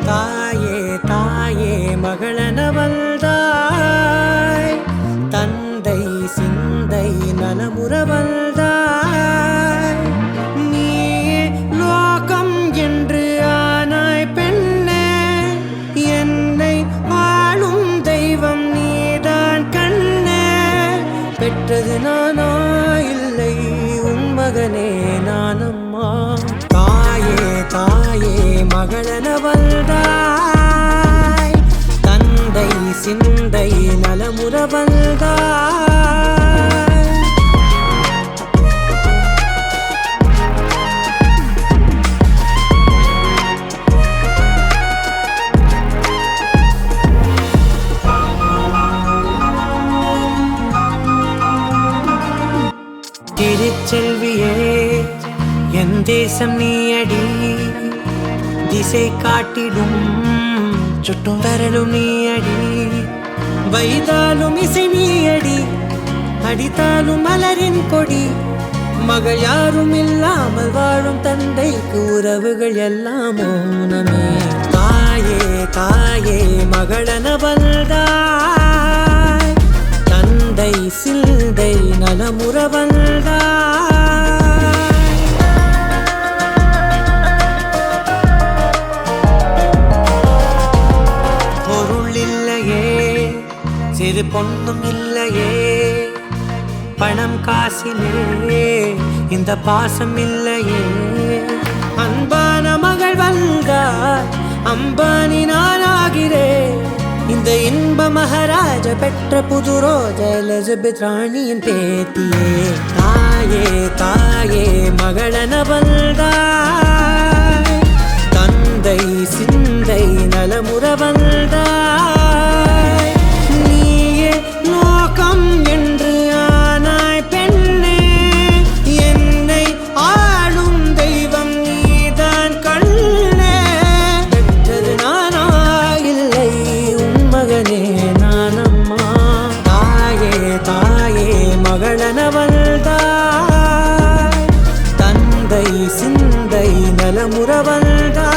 தாயே தாயே மகளனவள்தாய், தந்தை சிந்தை நலமுறவள்தாய். நீயே லோகம் என்று ஆனாய் பெண்ணே, என்னை வாழும் தெய்வம் நீதான் கண்ணே. பெற்றது நானா இல்லை உன் மகனே நானம்மா. தாயே தாயே மகளனவள்தாய், தந்தை சிந்தை நலமுறவள்தாய். திருச்செல்வியே என் தேசம் நீயடி, திசை காட்டிடும் சுட்டும் தரலும் நீயடி. வைதாலும் இசை நீயடி, அடித்தாலும் மலரின் கொடி. மகள் யாரும் இல்லாமல் வாழும் தந்தைக்கு உறவுகள் எல்லாம் மௌனமே. தாயே தாயே மகளனவள்தாய், தந்தை சிந்தை நலமுறவள்தாய். சிறு பொண்ணும் இல்லையே, பணம் காசிலே இந்த பாசம் இல்லையே. அன்பான மகள் வந்தார், அம்பானி நானாகிறேன். இந்த இன்ப மகாராஜ பெற்ற புது ரோஜ எலிசபெத் ராணியின் பேத்தியே. தாயே தாயே மகளனவள்தாய், தந்தை சிந்தை நலமுறவள்தாய். லோகம் என்று ஆனாய் பெண்ணே, என்னை ஆளும் தெய்வம் நீதான் கண்ணே. பெற்றது நானா இல்லை உன் மகனே நானம்மா. தாயே தாயே மகளனவள்தாய், தந்தை சிந்தை நலமுறவள்தாய்.